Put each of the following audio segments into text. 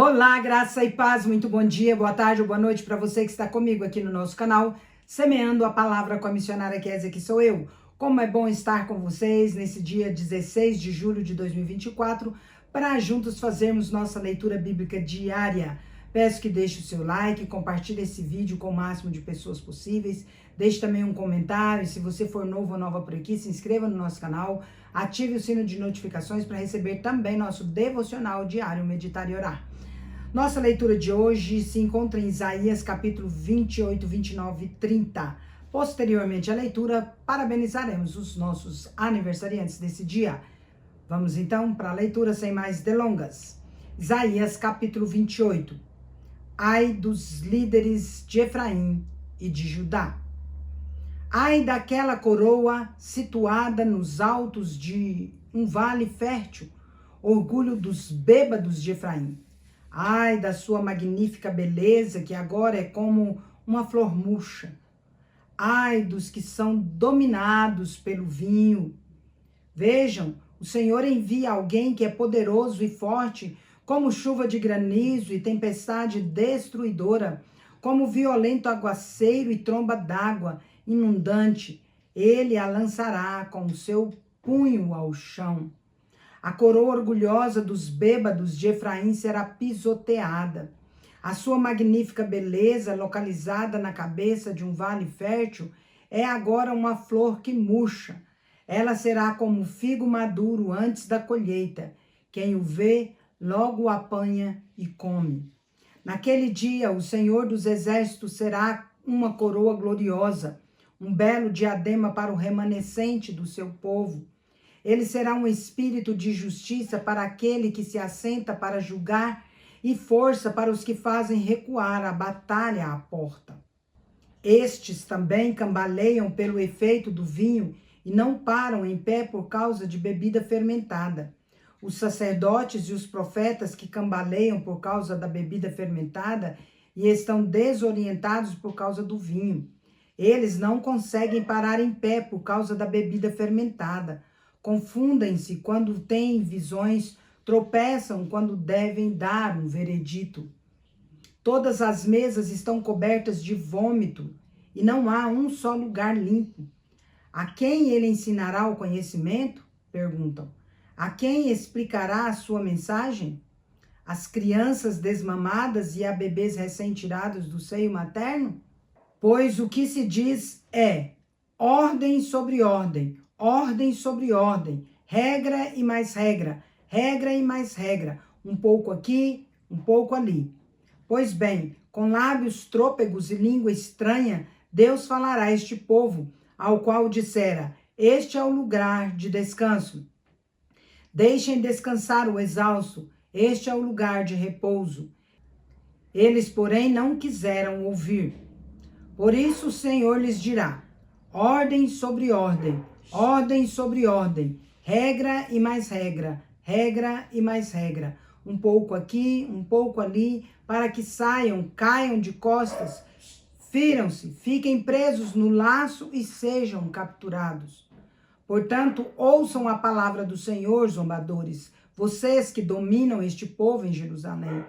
Olá, graça e paz, muito bom dia, boa tarde ou boa noite para você que está comigo aqui no nosso canal, semeando a palavra com a missionária Kézia, que sou eu. Como é bom estar com vocês nesse dia 16 de julho de 2024, para juntos fazermos nossa leitura bíblica diária. Peço que deixe o seu like, compartilhe esse vídeo com o máximo de pessoas possíveis, deixe também um comentário, se você for novo ou nova por aqui, se inscreva no nosso canal, ative o sino de notificações para receber também nosso devocional diário Meditar e Orar. Nossa leitura de hoje se encontra em Isaías capítulo 28, 29 e 30. Posteriormente à leitura, parabenizaremos os nossos aniversariantes desse dia. Vamos então para a leitura sem mais delongas. Isaías capítulo 28. Ai dos líderes de Efraim e de Judá. Ai daquela coroa situada nos altos de um vale fértil, orgulho dos bêbados de Efraim. Ai da sua magnífica beleza, que agora é como uma flor murcha. Ai dos que são dominados pelo vinho. Vejam, o Senhor envia alguém que é poderoso e forte, como chuva de granizo e tempestade destruidora, como violento aguaceiro e tromba d'água inundante. Ele a lançará com o seu punho ao chão. A coroa orgulhosa dos bêbados de Efraim será pisoteada. A sua magnífica beleza, localizada na cabeça de um vale fértil, é agora uma flor que murcha. Ela será como figo maduro antes da colheita. Quem o vê, logo o apanha e come. Naquele dia, o Senhor dos Exércitos será uma coroa gloriosa, um belo diadema para o remanescente do seu povo. Ele será um espírito de justiça para aquele que se assenta para julgar e força para os que fazem recuar a batalha à porta. Estes também cambaleiam pelo efeito do vinho e não param em pé por causa de bebida fermentada. Os sacerdotes e os profetas que cambaleiam por causa da bebida fermentada e estão desorientados por causa do vinho. Eles não conseguem parar em pé por causa da bebida fermentada. Confundem-se quando têm visões, tropeçam quando devem dar um veredito. Todas as mesas estão cobertas de vômito e não há um só lugar limpo. A quem ele ensinará o conhecimento? Perguntam. A quem explicará a sua mensagem? As crianças desmamadas e a bebês recém-tirados do seio materno? Pois o que se diz é ordem sobre ordem, ordem sobre ordem, regra e mais regra, regra e mais regra, um pouco aqui, um pouco ali. Pois bem, com lábios trôpegos e língua estranha, Deus falará a este povo, ao qual dissera, este é o lugar de descanso. Deixem descansar o exausto, este é o lugar de repouso. Eles, porém, não quiseram ouvir. Por isso o Senhor lhes dirá, ordem sobre ordem, ordem sobre ordem, regra e mais regra, regra e mais regra, um pouco aqui, um pouco ali, para que saiam, caiam de costas, firam-se, fiquem presos no laço e sejam capturados. Portanto, ouçam a palavra do Senhor, zombadores, vocês que dominam este povo em Jerusalém.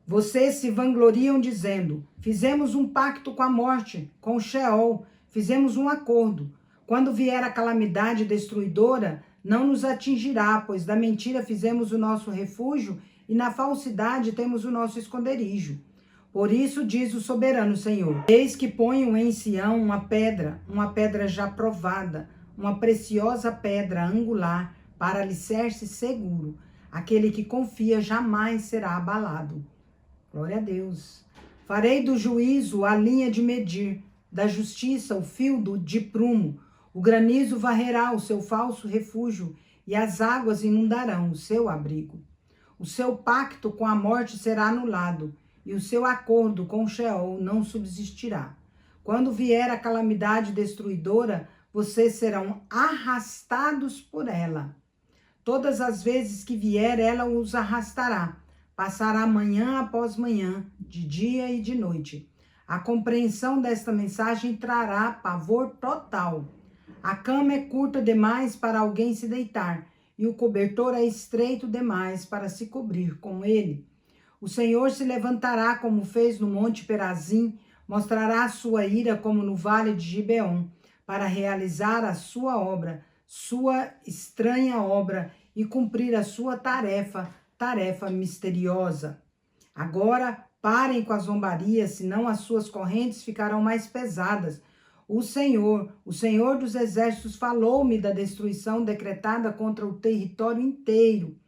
Vocês se vangloriam dizendo, fizemos um pacto com a morte, com o Sheol, fizemos um acordo. Quando vier a calamidade destruidora, não nos atingirá, pois da mentira fizemos o nosso refúgio e na falsidade temos o nosso esconderijo. Por isso diz o soberano Senhor, eis que ponho em Sião uma pedra já provada, uma preciosa pedra angular para alicerce seguro. Aquele que confia jamais será abalado. Glória a Deus. Farei do juízo a linha de medir, da justiça o fio de prumo. O granizo varrerá o seu falso refúgio e as águas inundarão o seu abrigo. O seu pacto com a morte será anulado e o seu acordo com o Sheol não subsistirá. Quando vier a calamidade destruidora, vocês serão arrastados por ela. Todas as vezes que vier, ela os arrastará. Passará manhã após manhã, de dia e de noite. A compreensão desta mensagem trará pavor total. A cama é curta demais para alguém se deitar, e o cobertor é estreito demais para se cobrir com ele. O Senhor se levantará como fez no monte Perazim, mostrará a sua ira como no vale de Gibeon, para realizar a sua obra, sua estranha obra, e cumprir a sua tarefa misteriosa. Agora parem com as zombarias, senão as suas correntes ficarão mais pesadas. O Senhor dos exércitos, falou-me da destruição decretada contra o território inteiro.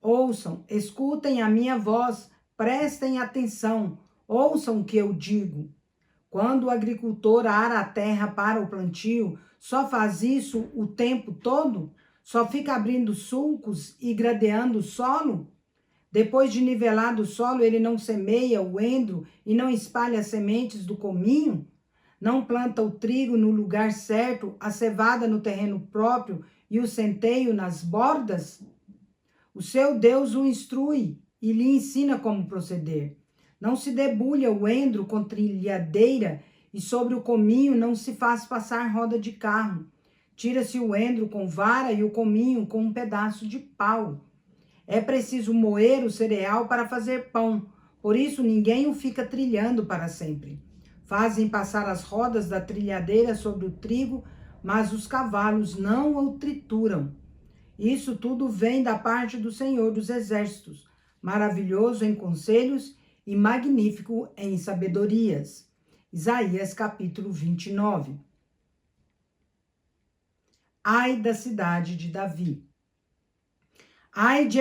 Ouçam, escutem a minha voz, prestem atenção, ouçam o que eu digo. Quando o agricultor ara a terra para o plantio, só faz isso o tempo todo? Só fica abrindo sulcos e gradeando o solo? Depois de nivelado o solo, ele não semeia o endro e não espalha as sementes do cominho? Não planta o trigo no lugar certo, a cevada no terreno próprio e o centeio nas bordas? O seu Deus o instrui e lhe ensina como proceder. Não se debulha o endro com trilhadeira e sobre o cominho não se faz passar roda de carro. Tira-se o endro com vara e o cominho com um pedaço de pau. É preciso moer o cereal para fazer pão, por isso ninguém o fica trilhando para sempre. Fazem passar as rodas da trilhadeira sobre o trigo, mas os cavalos não o trituram. Isso tudo vem da parte do Senhor dos Exércitos, maravilhoso em conselhos e magnífico em sabedorias. Isaías capítulo 29. Ai da cidade de Davi. Ai de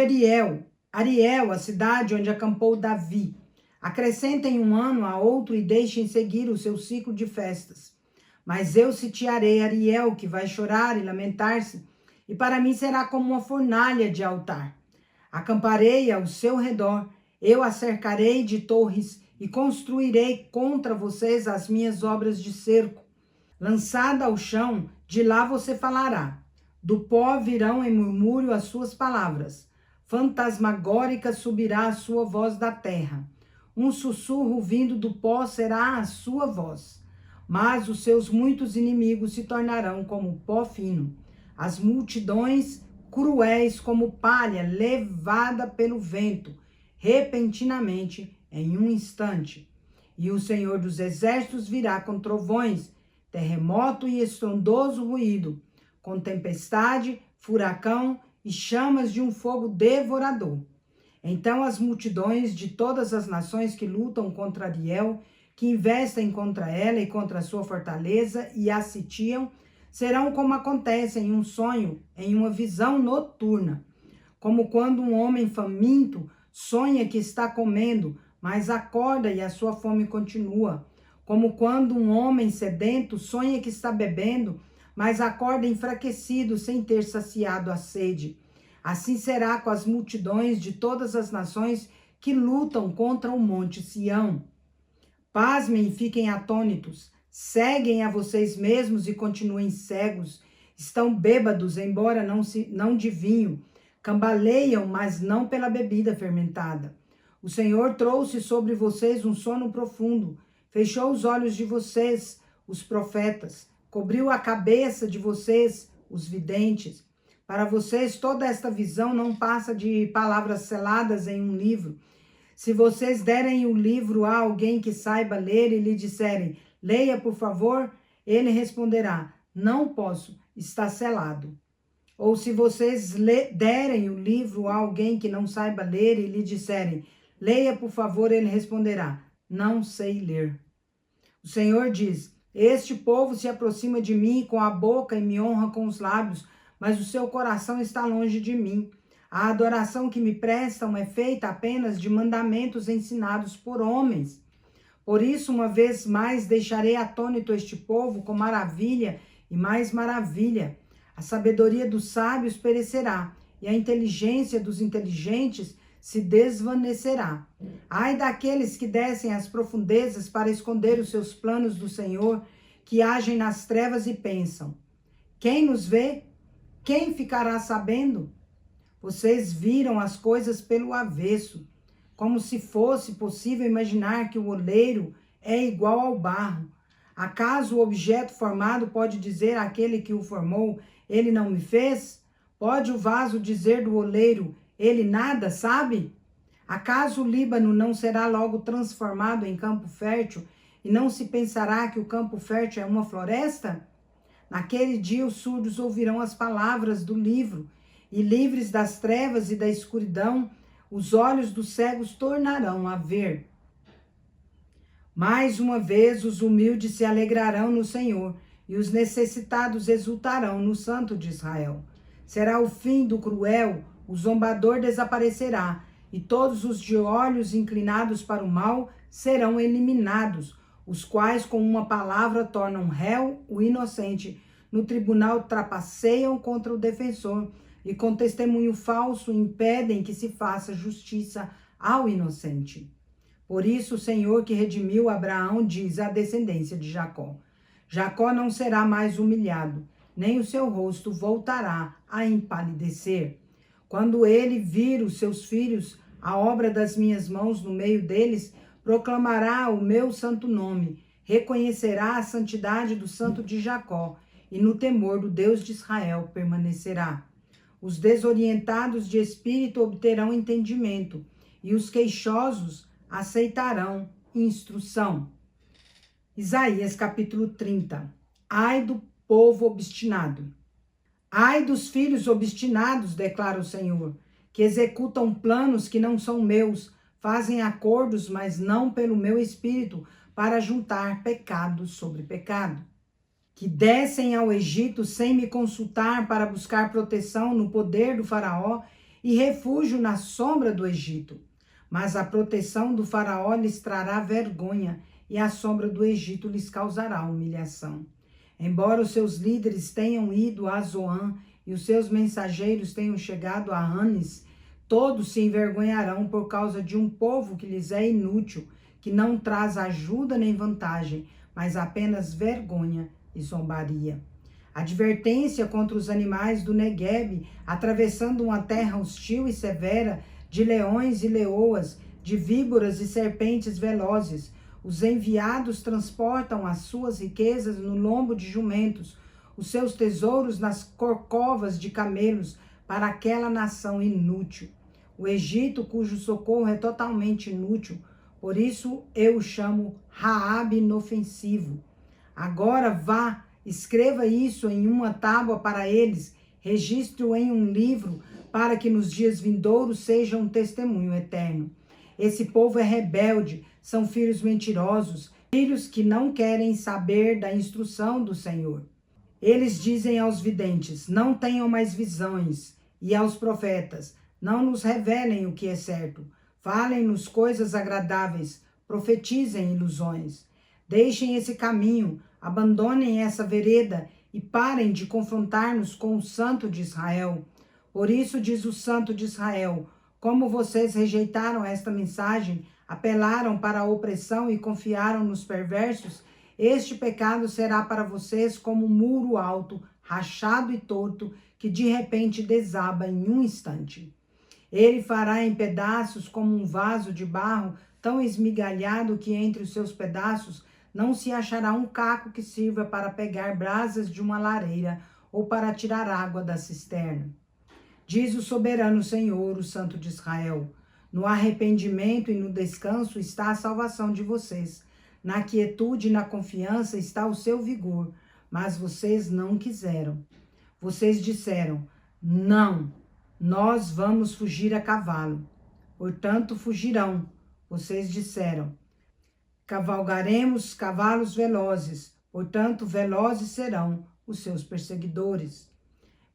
Ariel, a cidade onde acampou Davi. Acrescentem um ano a outro e deixem seguir o seu ciclo de festas. Mas eu sitiarei Ariel, que vai chorar e lamentar-se, e para mim será como uma fornalha de altar. Acamparei ao seu redor, eu a cercarei de torres e construirei contra vocês as minhas obras de cerco. Lançada ao chão, de lá você falará. Do pó virão em murmúrio as suas palavras. Fantasmagórica subirá a sua voz da terra. Um sussurro vindo do pó será a sua voz. Mas os seus muitos inimigos se tornarão como pó fino. As multidões cruéis como palha levada pelo vento, repentinamente, em um instante. E o Senhor dos Exércitos virá com trovões, terremoto e estrondoso ruído, com tempestade, furacão e chamas de um fogo devorador. Então as multidões de todas as nações que lutam contra Ariel, que investem contra ela e contra a sua fortaleza e a sitiam, serão como acontece em um sonho, em uma visão noturna. Como quando um homem faminto sonha que está comendo, mas acorda e a sua fome continua. Como quando um homem sedento sonha que está bebendo, mas acorda enfraquecido sem ter saciado a sede. Assim será com as multidões de todas as nações que lutam contra o monte Sião. Pasmem e fiquem atônitos. Seguem a vocês mesmos e continuem cegos. Estão bêbados, embora não de vinho. Cambaleiam, mas não pela bebida fermentada. O Senhor trouxe sobre vocês um sono profundo. Fechou os olhos de vocês, os profetas. Cobriu a cabeça de vocês, os videntes. Para vocês, toda esta visão não passa de palavras seladas em um livro. Se vocês derem o livro a alguém que saiba ler e lhe disserem, leia, por favor, ele responderá, não posso, está selado. Ou se vocês derem o livro a alguém que não saiba ler e lhe disserem, leia, por favor, ele responderá, não sei ler. O Senhor diz, este povo se aproxima de mim com a boca e me honra com os lábios, mas o seu coração está longe de mim. A adoração que me prestam é feita apenas de mandamentos ensinados por homens. Por isso, uma vez mais, deixarei atônito este povo com maravilha e mais maravilha. A sabedoria dos sábios perecerá, e a inteligência dos inteligentes se desvanecerá. Ai daqueles que descem às profundezas para esconder os seus planos do Senhor, que agem nas trevas e pensam, quem nos vê? Quem ficará sabendo? Vocês viram as coisas pelo avesso, como se fosse possível imaginar que o oleiro é igual ao barro. Acaso o objeto formado pode dizer àquele que o formou, ele não me fez? Pode o vaso dizer do oleiro, ele nada sabe? Acaso o Líbano não será logo transformado em campo fértil, e não se pensará que o campo fértil é uma floresta? Naquele dia os surdos ouvirão as palavras do livro, e livres das trevas e da escuridão, os olhos dos cegos tornarão a ver. Mais uma vez os humildes se alegrarão no Senhor, e os necessitados exultarão no Santo de Israel. Será o fim do cruel, o zombador desaparecerá, e todos os de olhos inclinados para o mal serão eliminados, os quais com uma palavra tornam réu o inocente, no tribunal trapaceiam contra o defensor, e com testemunho falso impedem que se faça justiça ao inocente. Por isso o Senhor que redimiu Abraão diz à descendência de Jacó: Jacó não será mais humilhado, nem o seu rosto voltará a empalidecer. Quando ele vir os seus filhos, a obra das minhas mãos no meio deles, proclamará o meu santo nome, reconhecerá a santidade do Santo de Jacó, e no temor do Deus de Israel permanecerá. Os desorientados de espírito obterão entendimento, e os queixosos aceitarão instrução. Isaías capítulo 30. Ai do povo obstinado. Ai dos filhos obstinados, declara o Senhor, que executam planos que não são meus, fazem acordos, mas não pelo meu espírito, para juntar pecado sobre pecado. Que descem ao Egito sem me consultar para buscar proteção no poder do faraó e refúgio na sombra do Egito. Mas a proteção do faraó lhes trará vergonha e a sombra do Egito lhes causará humilhação. Embora os seus líderes tenham ido a Zoã e os seus mensageiros tenham chegado a Anis, todos se envergonharão por causa de um povo que lhes é inútil, que não traz ajuda nem vantagem, mas apenas vergonha e zombaria. Advertência contra os animais do Negueb, atravessando uma terra hostil e severa, de leões e leoas, de víboras e serpentes velozes. Os enviados transportam as suas riquezas no lombo de jumentos, os seus tesouros nas corcovas de camelos, para aquela nação inútil. O Egito, cujo socorro é totalmente inútil, por isso eu o chamo Raabe inofensivo. Agora vá, escreva isso em uma tábua para eles, registre-o em um livro, para que nos dias vindouros seja um testemunho eterno. Esse povo é rebelde, são filhos mentirosos, filhos que não querem saber da instrução do Senhor. Eles dizem aos videntes: não tenham mais visões, e aos profetas: não nos revelem o que é certo. Falem-nos coisas agradáveis, profetizem ilusões. Deixem esse caminho, abandonem essa vereda e parem de confrontar-nos com o Santo de Israel. Por isso diz o Santo de Israel: como vocês rejeitaram esta mensagem, apelaram para a opressão e confiaram nos perversos, este pecado será para vocês como um muro alto, rachado e torto, que de repente desaba em um instante. Ele fará em pedaços como um vaso de barro, tão esmigalhado que entre os seus pedaços não se achará um caco que sirva para pegar brasas de uma lareira ou para tirar água da cisterna. Diz o soberano Senhor, o Santo de Israel: no arrependimento e no descanso está a salvação de vocês. Na quietude e na confiança está o seu vigor, mas vocês não quiseram. Vocês disseram: não, nós vamos fugir a cavalo. Portanto, fugirão. Vocês disseram: cavalgaremos cavalos velozes. Portanto, velozes serão os seus perseguidores.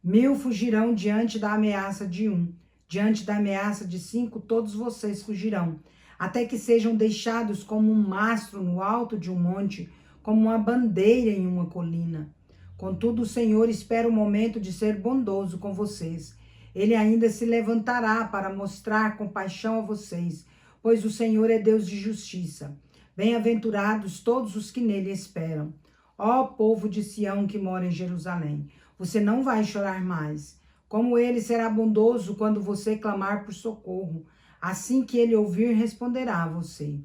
1000 fugirão diante da ameaça de 1. Diante da ameaça de 5, todos vocês fugirão, até que sejam deixados como um mastro no alto de um monte, como uma bandeira em uma colina. Contudo, o Senhor espera o momento de ser bondoso com vocês. Ele ainda se levantará para mostrar compaixão a vocês, pois o Senhor é Deus de justiça. Bem-aventurados todos os que nele esperam. Ó povo de Sião que mora em Jerusalém, você não vai chorar mais. Como ele será bondoso quando você clamar por socorro. Assim que ele ouvir, responderá a você.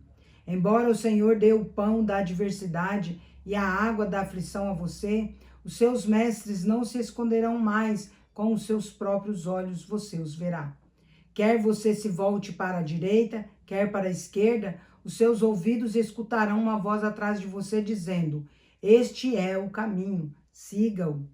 Embora o Senhor dê o pão da adversidade e a água da aflição a você, os seus mestres não se esconderão mais, com os seus próprios olhos você os verá. Quer você se volte para a direita, quer para a esquerda, os seus ouvidos escutarão uma voz atrás de você dizendo: este é o caminho, siga-o.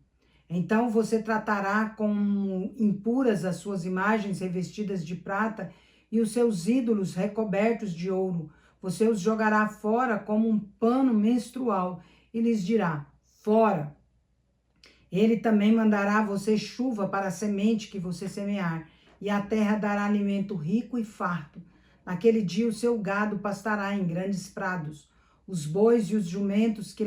Então você tratará como impuras as suas imagens revestidas de prata e os seus ídolos recobertos de ouro. Você os jogará fora como um pano menstrual e lhes dirá: fora. Ele também mandará a você chuva para a semente que você semear, e a terra dará alimento rico e farto. Naquele dia o seu gado pastará em grandes prados. Os bois e os jumentos que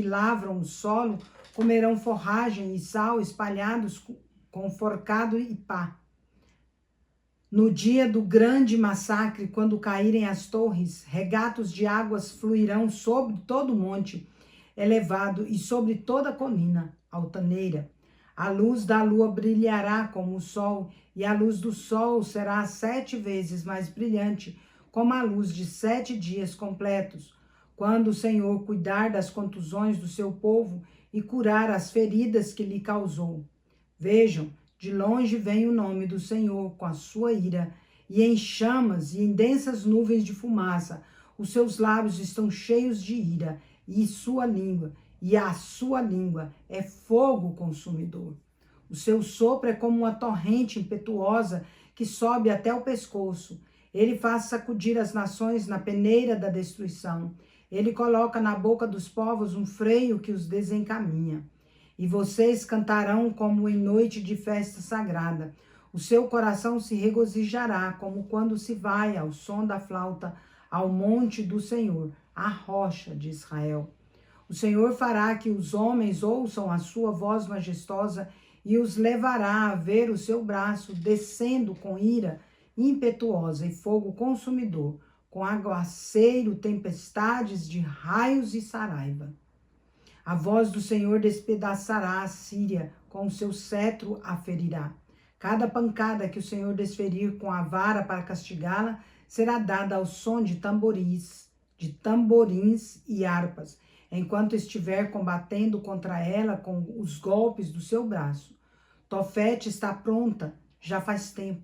lavram o solo comerão forragem e sal espalhados com forcado e pá. No dia do grande massacre, quando caírem as torres, regatos de águas fluirão sobre todo o monte elevado e sobre toda a colina altaneira. A luz da lua brilhará como o sol, e a luz do sol será 7 vezes mais brilhante, como a luz de 7 dias completos. Quando o Senhor cuidar das contusões do seu povo e curar as feridas que lhe causou. Vejam, de longe vem o nome do Senhor com a sua ira, e em chamas e em densas nuvens de fumaça. Os seus lábios estão cheios de ira, e a sua língua é fogo consumidor. O seu sopro é como uma torrente impetuosa que sobe até o pescoço. Ele faz sacudir as nações na peneira da destruição. Ele coloca na boca dos povos um freio que os desencaminha. E vocês cantarão como em noite de festa sagrada. O seu coração se regozijará como quando se vai ao som da flauta ao monte do Senhor, a rocha de Israel. O Senhor fará que os homens ouçam a sua voz majestosa e os levará a ver o seu braço descendo com ira impetuosa e fogo consumidor, com aguaceiro, tempestades de raios e saraiva. A voz do Senhor despedaçará a Síria, com o seu cetro a ferirá. Cada pancada que o Senhor desferir com a vara para castigá-la será dada ao som de tamborins e harpas, enquanto estiver combatendo contra ela com os golpes do seu braço. Tofete está pronta, já faz tempo.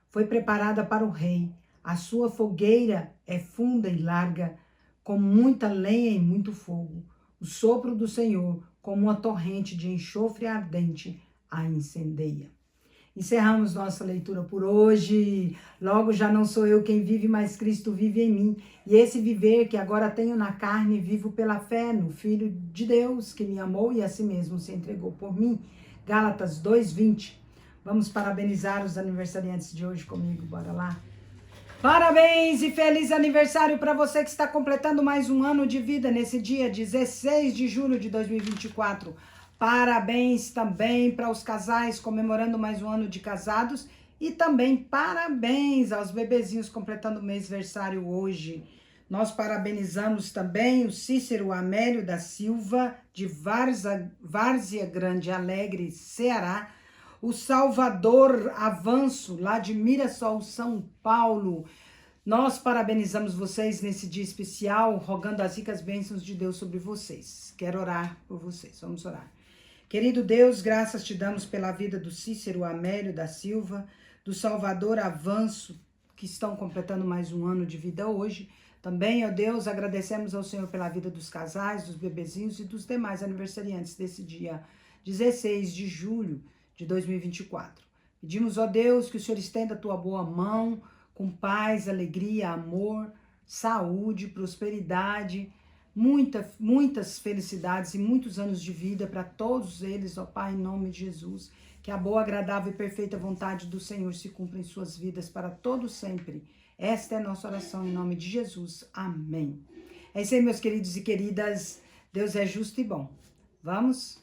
Foi preparada para o rei. A sua fogueira é funda e larga, com muita lenha e muito fogo. O sopro do Senhor, como uma torrente de enxofre ardente, a incendeia. Encerramos nossa leitura por hoje. Logo já não sou eu quem vive, mas Cristo vive em mim. E esse viver que agora tenho na carne, vivo pela fé no Filho de Deus, que me amou e a si mesmo se entregou por mim. Gálatas 2:20. Vamos parabenizar os aniversariantes de hoje comigo, bora lá? Parabéns e feliz aniversário para você que está completando mais um ano de vida nesse dia 16 de julho de 2024. Parabéns também para os casais comemorando mais um ano de casados e também parabéns aos bebezinhos completando o mêsversário hoje. Nós parabenizamos também o Cícero Amélio da Silva, de Várzea Grande Alegre, Ceará, o Salvador Avanço, lá de Mirassol, São Paulo. Nós parabenizamos vocês nesse dia especial, rogando as ricas bênçãos de Deus sobre vocês. Quero orar por vocês, vamos orar. Querido Deus, graças te damos pela vida do Cícero Amélio da Silva, do Salvador Avanço, que estão completando mais um ano de vida hoje. Também, ó Deus, agradecemos ao Senhor pela vida dos casais, dos bebezinhos e dos demais aniversariantes desse dia 16 de julho de 2024. Pedimos, ó Deus, que o Senhor estenda a tua boa mão com paz, alegria, amor, saúde, prosperidade, muitas felicidades e muitos anos de vida para todos eles, ó Pai, em nome de Jesus. Que a boa, agradável e perfeita vontade do Senhor se cumpra em suas vidas para todos sempre. Esta é a nossa oração em nome de Jesus. Amém. É isso aí, meus queridos e queridas. Deus é justo e bom. Vamos?